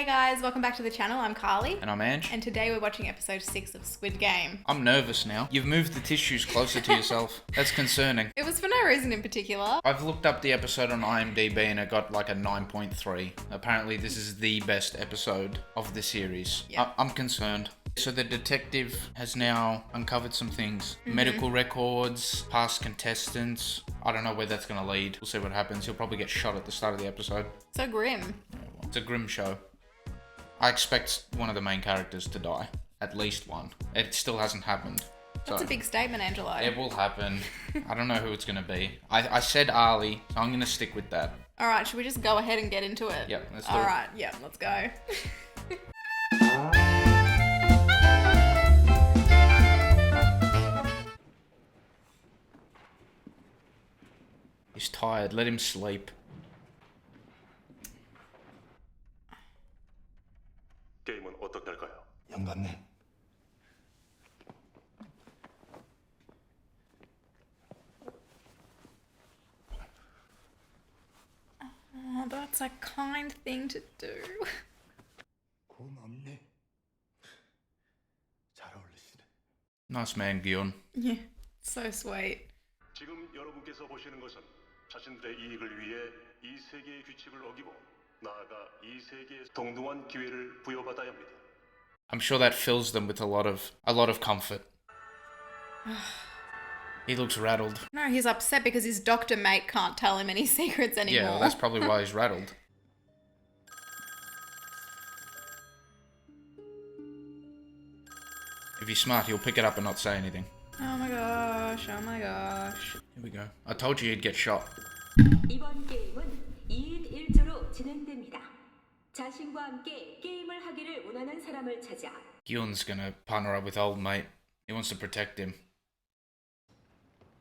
Hey guys, welcome back to the channel. I'm Carlie. And I'm Ange. And today we're watching episode 6 of Squid Game. I'm nervous now. You've moved the tissues closer to yourself. That's concerning. It was for no reason in particular. I've looked up the episode on IMDb and it got like a 9.3. Apparently this is the best episode of the series. Yeah. I'm concerned. So the detective has now uncovered some things. Medical records, past contestants. I don't know where that's going to lead. We'll see what happens. He'll probably get shot at the start of the episode. So grim. It's a grim show. I expect one of the main characters to die. At least one. It still hasn't happened. That's a big statement, Angelo. It will happen. I don't know who it's going to be. I said Ali, so I'm going to stick with that. Alright, should we just go ahead and get into it? Yep, let's do it. Alright, yeah, let's go. He's tired. Let him sleep. 게임은 어떻게 할까요? 영감님, Oh, that's a kind thing to do. 고맙네. 잘 어울리시네. Nice man, Gion. Yeah, so sweet. 지금 여러분께서 보시는 것은 자신들의 이익을 위해 이 세계의 규칙을 어기고 나아가 이 세계에 동등한 기회를 부여받아야 합니다. I'm sure that fills them with a lot of comfort. He looks rattled. No, he's upset because his doctor mate can't tell him any secrets anymore. Yeah, well, that's probably why he's rattled. If he's smart, he'll pick it up and not say anything. Oh my gosh, oh my gosh. Here we go. I told you he'd get shot. 이번 게임은 2인 1조로 진행됩니다. 자신과 함께 게임을 하기를 원하는 사람을 찾아. Gion's gonna partner up with old mate. He wants to protect him.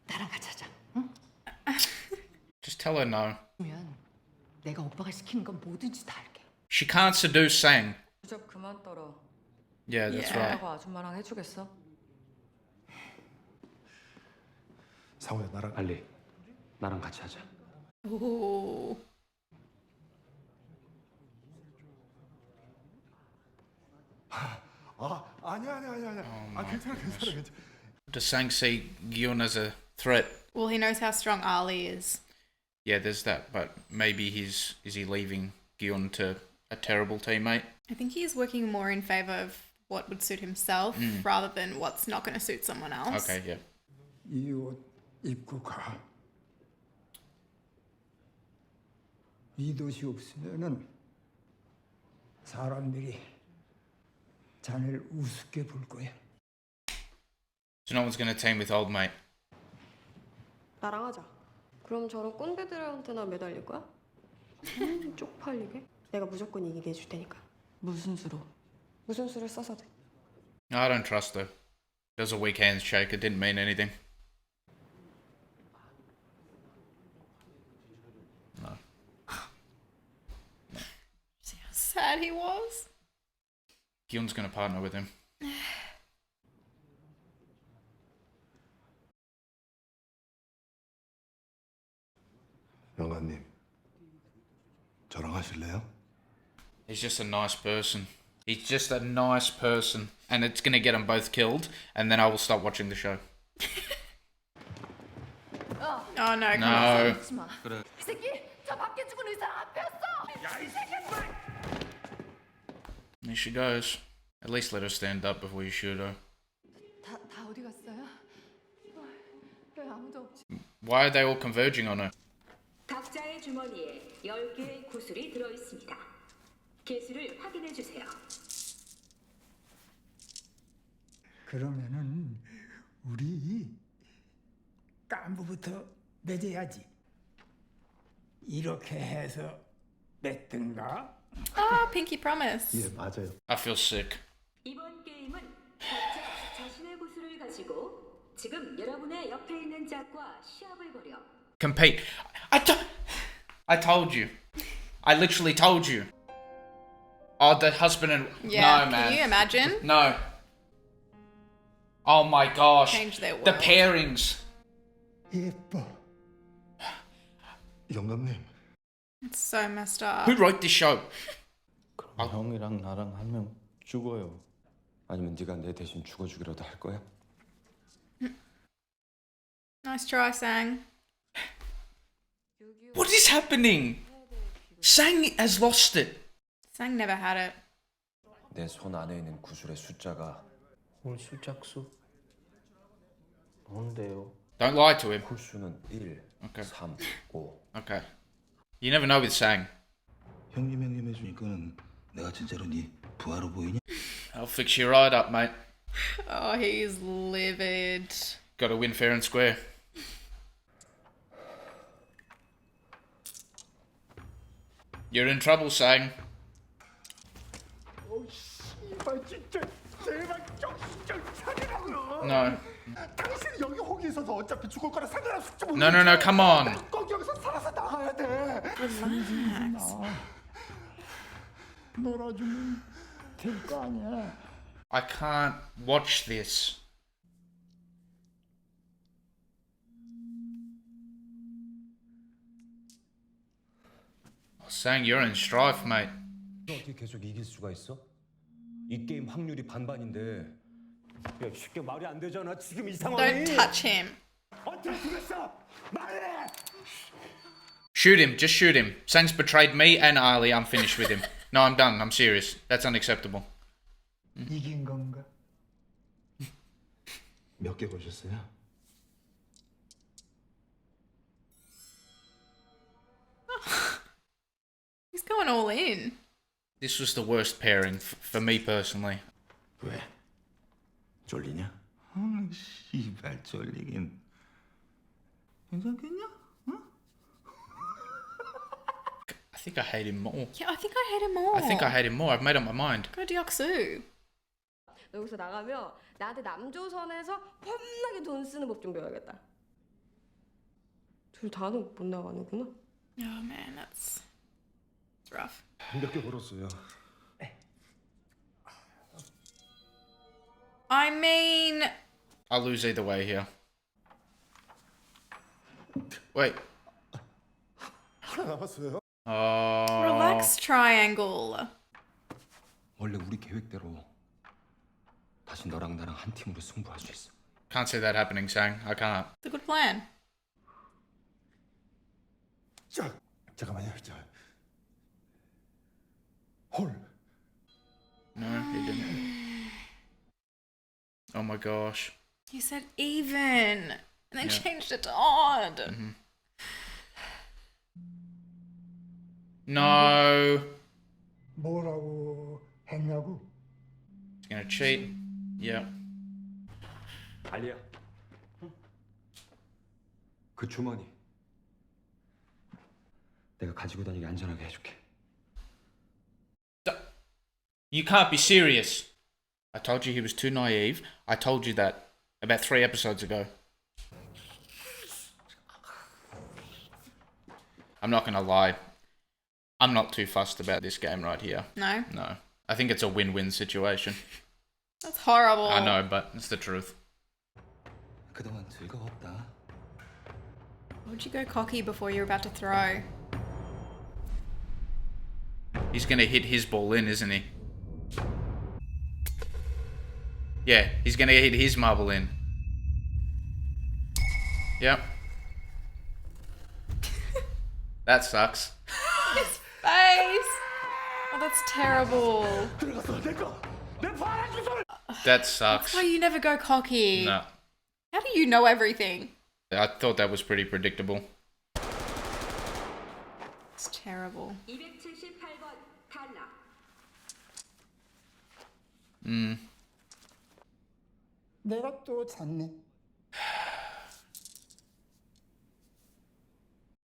나랑 같이 하자. 응? Just tell her no. 그러면 내가 오빠가 시키는 건 뭐든지 다 할게. She can't seduce Sang. 부적 그만 떨어. Yeah, that's right. 오빠가 아줌마랑 해주겠어? 상호야, 나랑 알리, 나랑 같이 하자. Ooh. 아니야. 괜찮아. Does Sang see Gion as a threat? Well, he knows how strong Ali is. Yeah, there's that, but maybe is he leaving Gion to a terrible teammate? I think he's working more in favour of what would suit himself rather than what's not going to suit someone else. Okay, yeah. 이 옷 입고 가. 이 도시 없으면은 사람들이 자네를 우습게 볼 거야. So no one's gonna team with old mate. 나랑 하자. 그럼 저런 꼰대들한테나 매달릴 거야? 쪽팔리게? 내가 무조건 이기게 해줄 테니까. 무슨 수로? 무슨 수를 써서든. I don't trust her. It was a weak handshake. It didn't mean anything. No. See how sad he was? Gion's gonna partner with him. 영감님, 저랑 하실래요? He's just a nice person. He's just a nice person. And it's gonna get them both killed, and then I will stop watching the show. Oh no, come No. 이 새끼 저 밖에 죽은 의사랑 앞에였어. There she goes. At least let her stand up before you shoot her. 다 어디 갔어요? 왜 아무도 없지? Why are they all converging on her? 각자의 주머니에 10개의 구슬이 들어 있습니다. 개수를 확인해 주세요. 그러면은 우리 깐부부터 맺어야지. 이렇게 해서 맺든가. Oh, pinky promise. 예, 맞아요. I feel sick. 이번 게임은 각자 자신의 구슬을 가지고 지금 여러분의 옆에 있는 짝과 시합을 벌여 Compete. I told you. I literally told you. Oh, the husband and... Yeah, No, man. can you imagine? No. Oh my gosh. Change their The world. pairings. 예뻐. 영감님, It's so messed up. Who wrote this show? 형이랑 나랑 한 명 죽어요. 아니면 네가 내 대신 죽어주기라도 할 거야? Nice try, Sang. What is happening? Sang has lost it. Sang never had it. 내 손 안에 있는 구슬의 숫자가 오늘 수작수 뭔데요? Don't lie to him. 홀수는 1, Okay. 3, 5. Okay. You never know with Sang. 형님 해주니까는 내가 진짜로 네 부하로 보이냐? I'll fix you right up, mate. Oh, he's livid. Got to win fair and square. You're in trouble, Sang. 씨발 진짜 제발 정신 좀 차리라고요. No. 당신이 여기 호기 있어서 어차피 죽을 거라 상관없을지 모르겠어. No, no, no, come on. 꼭 여기서 살아서 나가야 돼. Relax. 놀아주면 될 거 아니야. I can't watch this. Sang, you're in strife, mate. 어떻게 계속 이길 수가 있어? 이 게임 확률이 반반인데. 야, 쉽게 말이 안 되잖아. 지금 이 상황이. Don't touch him. 어떻게 죽였어? 말해. Shoot him, just shoot him. Sang's betrayed me and Ali, I'm finished with him. No, I'm done, I'm serious. That's unacceptable. 이긴 건가? 몇 개 보셨어요? He's going all in. This was the worst pairing for me personally. 왜? 쫄리냐? 씨발 쫄리긴. 괜찮겠냐? I think I hate him more. Yeah, I think I hate him more. I think I hate him more. I've made up my mind. Go Deoksu. 여기서 나가면 나한테 남조선에서 험나게 돈 쓰는 법 좀 배워야겠다. 둘 다는 못 나가는구나. Oh man, that's rough. 몇 개 벌었어요. I mean, I'll lose either way here. Wait. 하나 남았어요. Oh. relax triangle. 원래 우리 계획대로 다시 너랑 나랑 한 팀으로 승부할 수 있어. Can't see that happening, Sang. I can't. It's a good plan. 자, 잠깐만요. 홀. No, he didn't. Oh my gosh. You said even, and then Yeah. changed it to odd. No. 뭐라고 했냐고? He's gonna cheat. Yeah. 알리야. 그 주머니 내가 가지고 다니게 안전하게 해줄게. You can't be serious. I told you he was too naive. I told you that about 3 episodes ago. I'm not gonna lie. I'm not too fussed about this game right here. No, No. I think it's a win-win situation. that's horrible. I know, but it's the truth. 그동안 즐거웠다. Would you go cocky before you're about to throw? He's gonna hit his ball in, isn't he? Yeah, he's gonna hit his marble in. Yep. That sucks. Face! Oh, that's terrible. 들어갔어. 내 거. 내 파란 주소를. That sucks. That's why you never go cocky. No. How do you know everything? I thought that was pretty predictable. It's terrible. 278번 탈락. 내가 또 잤네.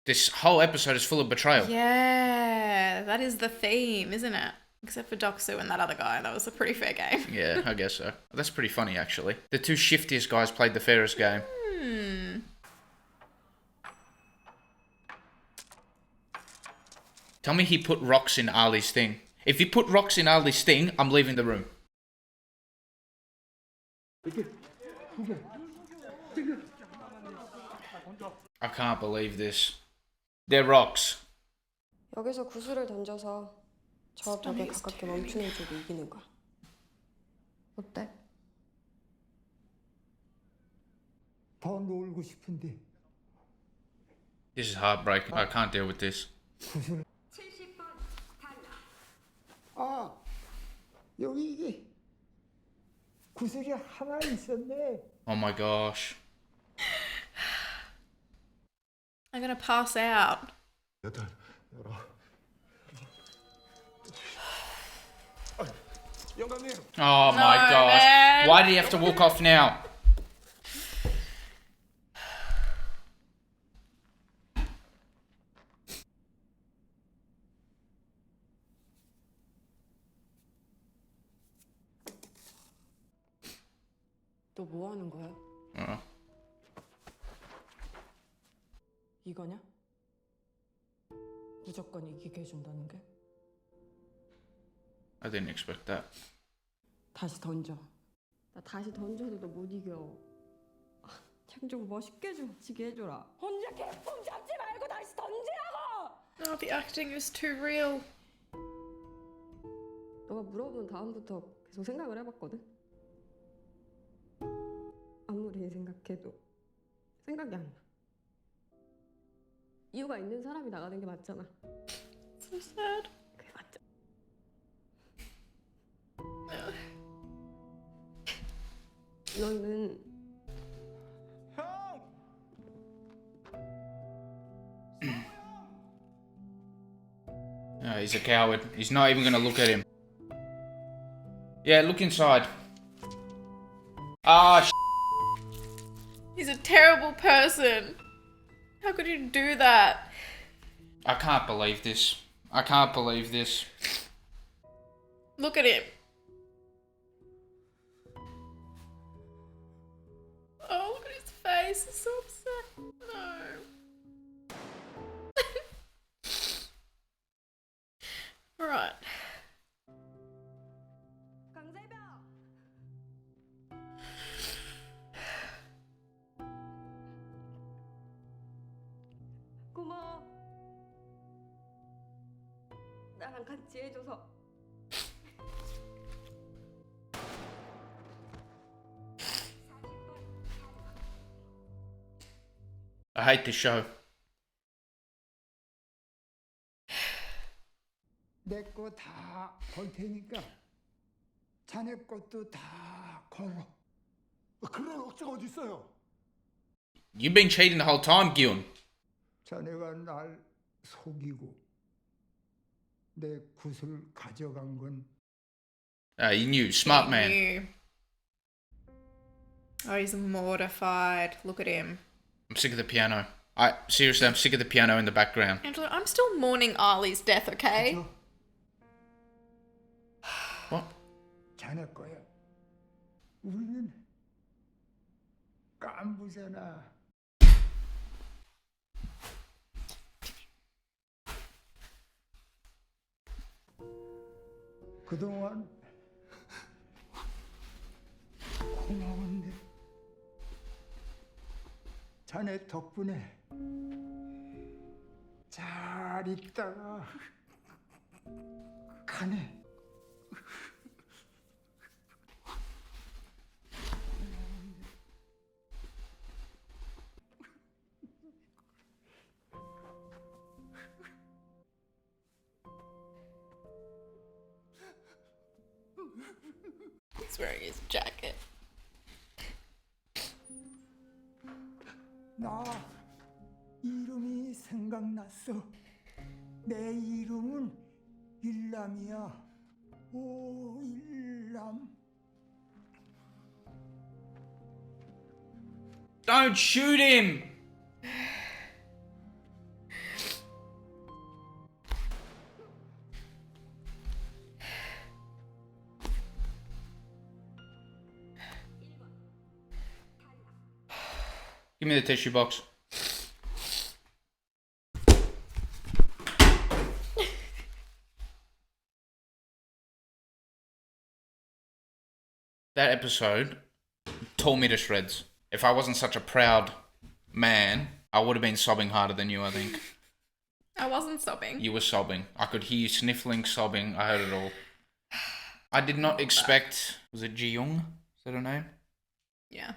This whole episode is full of betrayal. Yeah, that is the theme, isn't it? Except for Doksu and that other guy. That was a pretty fair game. Yeah, I guess so. That's pretty funny, actually. The two shiftiest guys played the fairest game. Tell me he put rocks in Ali's thing. If he put rocks in Ali's thing, I'm leaving the room. I can't believe this. They're rocks. 여기서 구슬을 던져서 저 벽에 가깝게 멈추는 쪽이 이기는 거야. 어때? 더 놀고 싶은데 This is heartbreaking. I can't deal with this. 구슬 70번 탈락. 아 여기 이게 구슬이 하나 있었네. Oh my gosh. I'm gonna pass out. 여덟, 열어. 영감님. Oh my No, gosh. man. Why did he have to walk off now? 너 뭐 하는 거야? 이거냐? 무조건 이기게 해준다는 게? I didn't expect that. 다시 던져. 나 다시 던져도 너 못 이겨. 좀 멋있게 좀 지게 해줘라. 혼자 개폼 잡지 말고 다시 던지라고! Oh, the acting is too real. 너가 물어본 다음부터 계속 생각을 해봤거든? 아무리 생각해도 생각이 안 나. 이유가 있는 사람이 나가는 게 맞잖아. So sad. 그게 맞죠. 너는 He's a coward. He's not even gonna look at him. Yeah, look inside. Ah, He's a terrible person. How could you do that? I can't believe this. I can't believe this. Look at him. Oh, look at his face. He's so upset. No. Alright. 강재병! 고마워. 나랑 같이 해줘서. I hate this show. 내 거 다 걸 테니까 자네 것도 다 걸어. 그런 억지가 어디 있어요? You've been cheating the whole time, Gil. 자네가 날 속이고 내 구슬 가져간 건 You knew. Smart man. Ew. Oh, he's mortified. Look at him. I'm sick of the piano. Seriously, I'm sick of the piano in the background. Angela, I'm still mourning Ali's death, okay? 그죠? What? 자네 거야. 우리는 깐부잖아. 그동안 고마웠네. 자네 덕분에 잘 있다가 가네. He's wearing his jacket. 나 이름이 생각났어. 내 이름은 일남이야. 오 일남. Don't shoot him! Give me the tissue box. That episode tore me to shreds. If I wasn't such a proud man, I would have been sobbing harder than you, I think. I wasn't sobbing. You were sobbing. I could hear you sniffling, sobbing. I heard it all. I did not expect... Was it Ji-young? Is that her name? Yeah.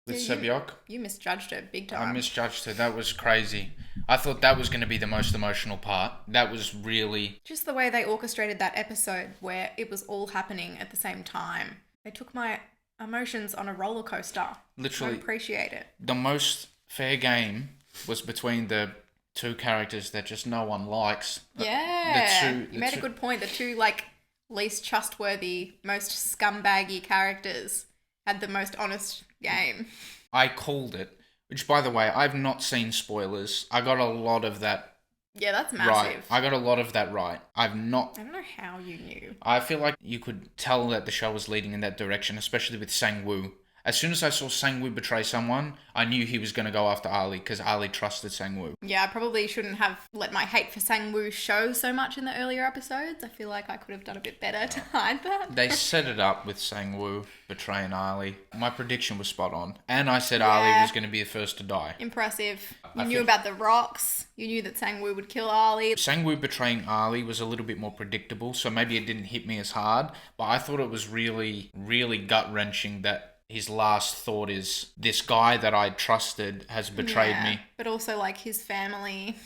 With Yeah, Sebyok? You misjudged her big time. I misjudged her. That was crazy. I thought that was going to be the most emotional part. That was really... Just the way they orchestrated that episode where it was all happening at the same time. They took my emotions on a roller coaster. Literally. I appreciate it. The most fair game was between the two characters that just no one likes. Yeah. You You made a good point. The two, like, least trustworthy, most scumbaggy characters had the most honest game. I called it, which, by the way, I've not seen spoilers. I got a lot of that Yeah, that's massive. right. I got a lot of that right. I've not... I don't know how you knew. I feel like you could tell that the show was leading in that direction, especially with Sang-woo. As soon as I saw Sang-woo betray someone, I knew he was going to go after Ali, because Ali trusted Sang-woo. Yeah, I probably shouldn't have let my hate for Sang-woo show so much in the earlier episodes. I feel like I could have done a bit better to hide that. They set it up with Sang-woo betraying Ali. My prediction was spot on. And I said Ali was going to be the first to die. Impressive. You I knew think- about the rocks. You knew that Sang-woo would kill Ali. Sang-woo betraying Ali was a little bit more predictable, so maybe it didn't hit me as hard. But I thought it was really, really gut-wrenching that his last thought is, this guy that I trusted has betrayed me. But also, like, his family.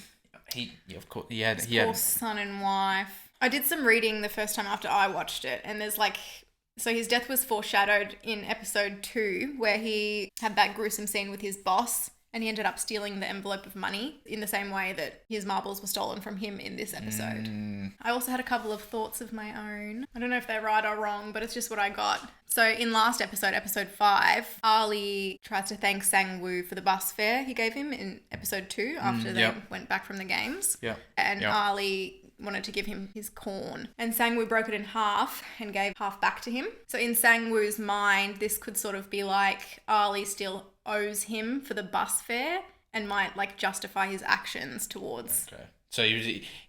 Of course, he had... Poor son and wife. I did some reading the first time after I watched it, and there's like... So his death was foreshadowed in episode 2, where he had that gruesome scene with his boss, and he ended up stealing the envelope of money in the same way that his marbles were stolen from him in this episode. I also had a couple of thoughts of my own. I don't know if they're right or wrong, but it's just what I got. So in last episode, episode 5, Ali tries to thank Sang-woo for the bus fare he gave him in episode 2 after they went back from the games. And Ali wanted to give him his corn. And Sang-woo broke it in half and gave half back to him. So in Sang-woo's mind, this could sort of be like Ali still owes him for the bus fare and might like justify his actions towards... Okay. So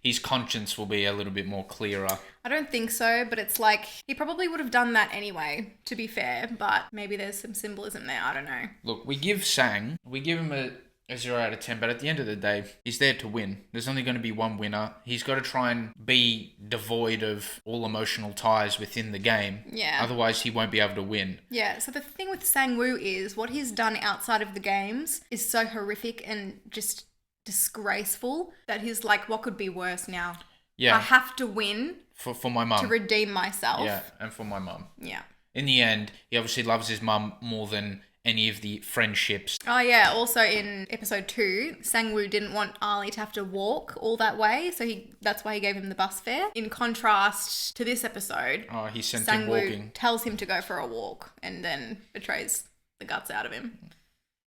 his conscience will be a little bit more clearer. I don't think so, but it's like he probably would have done that anyway, to be fair, but maybe there's some symbolism there, I don't know. Look, we give him a 0 out of 10, but at the end of the day, he's there to win. There's only going to be one winner. He's got to try and be devoid of all emotional ties within the game. Yeah. Otherwise, he won't be able to win. Yeah, so the thing with Sang-woo is what he's done outside of the games is so horrific and just disgraceful that he's like, what could be worse now? Yeah. I have to win For my mum. to redeem myself. Yeah, and for my mum. Yeah. In the end, he obviously loves his mum more than any of the friendships. Oh yeah, also in episode 2, Sang-woo didn't want Ali to have to walk all that way, so that's why he gave him the bus fare. In contrast to this episode, He sent him Sang-woo walking. tells him to go for a walk and then betrays the guts out of him.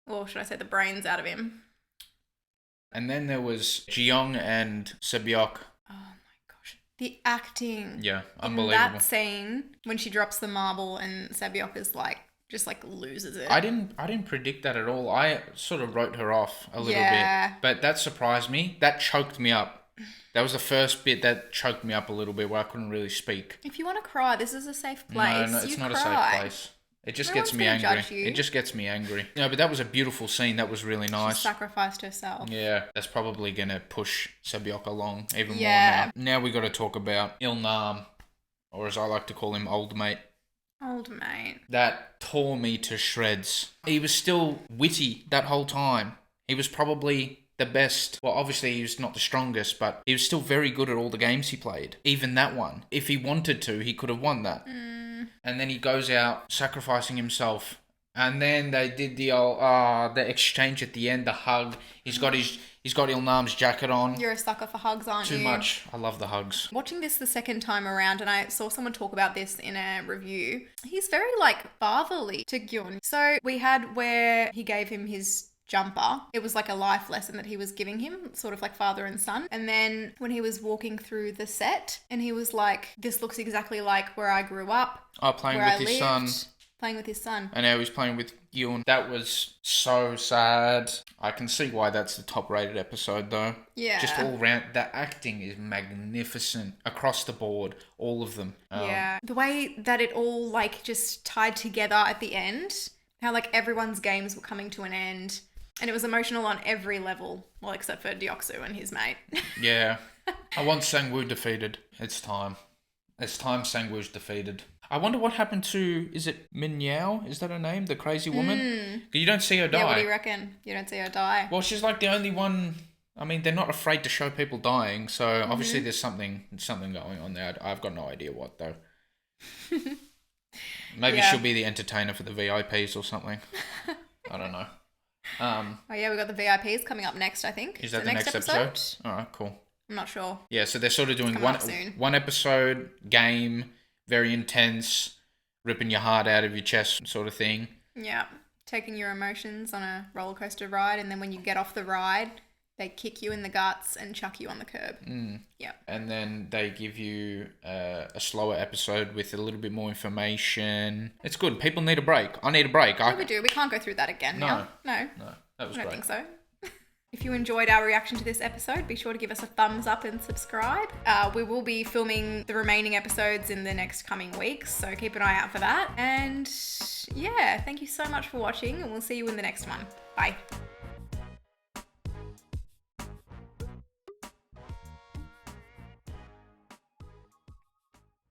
Or should I say the brains out of him. And then there was Ji-young and Sebyok. Oh my gosh. The acting. Yeah, in unbelievable. that scene, when she drops the marble and Sebyok is like, just like loses it. I didn't predict that at all. I sort of wrote her off a little Yeah. bit. But that surprised me. That choked me up. That was the first bit that choked me up a little bit where I couldn't really speak. If you want to cry, this is a safe place. No, it's You not cry. a safe place. It just No gets one's me gonna angry. judge you. It just gets me angry. No, but that was a beautiful scene. That was really She nice. sacrificed herself. Yeah, that's probably going to push Sebyok along even Yeah. more now. Now we got to talk about Il-nam, or as I like to call him, old mate. Old mate. That tore me to shreds. He was still witty that whole time. He was probably the best. Well, obviously he was not the strongest, but he was still very good at all the games he played. Even that one. If he wanted to, he could have won that. And then he goes out sacrificing himself. And then they did the exchange at the end, the hug. He's got Il-nam's jacket on. You're a sucker for hugs, aren't you? Too much. I love the hugs. Watching this the second time around, and I saw someone talk about this in a review, he's very, like, fatherly to Gyun. So we had where he gave him his jumper. It was like a life lesson that he was giving him, sort of like father and son. And then when he was walking through the set, and he was like, this looks exactly like where I grew up. Playing where with I his lived, son. Playing with his son. And now he's playing with Gyun. That was so sad. I can see why that's the top rated episode though. Yeah. Just all round, the acting is magnificent across the board, all of them. Yeah. The way that it all like just tied together at the end, how like everyone's games were coming to an end. And it was emotional on every level, well, except for Deoksu and his mate. Yeah. I want Sangwoo defeated. It's time. It's time Sangwoo's defeated. I wonder what happened to, is it Min Yao? Is that her name? The crazy woman? You don't see her die. Yeah, what do you reckon? You don't see her die? Well, she's like the only one. I mean, they're not afraid to show people dying, so obviously there's something going on there. I've got no idea what, though. Maybe she'll be the entertainer for the VIPs or something. I don't know. Oh yeah, we got the VIPs coming up next, I think. Is that the next episode? All right, cool. I'm not sure. Yeah, so they're sort of doing soon. one episode, game, very intense, ripping your heart out of your chest sort of thing. Yeah, taking your emotions on a roller coaster ride, and then when you get off the ride, they kick you in the guts and chuck you on the curb. Yeah. And then they give you a slower episode with a little bit more information. It's good. People need a break. I need a break. Yeah, we do. We can't go through that again now. No, that was I don't great. think so. If you enjoyed our reaction to this episode, be sure to give us a thumbs up and subscribe. We will be filming the remaining episodes in the next coming weeks, so keep an eye out for that. And yeah, thank you so much for watching, and we'll see you in the next one. Bye.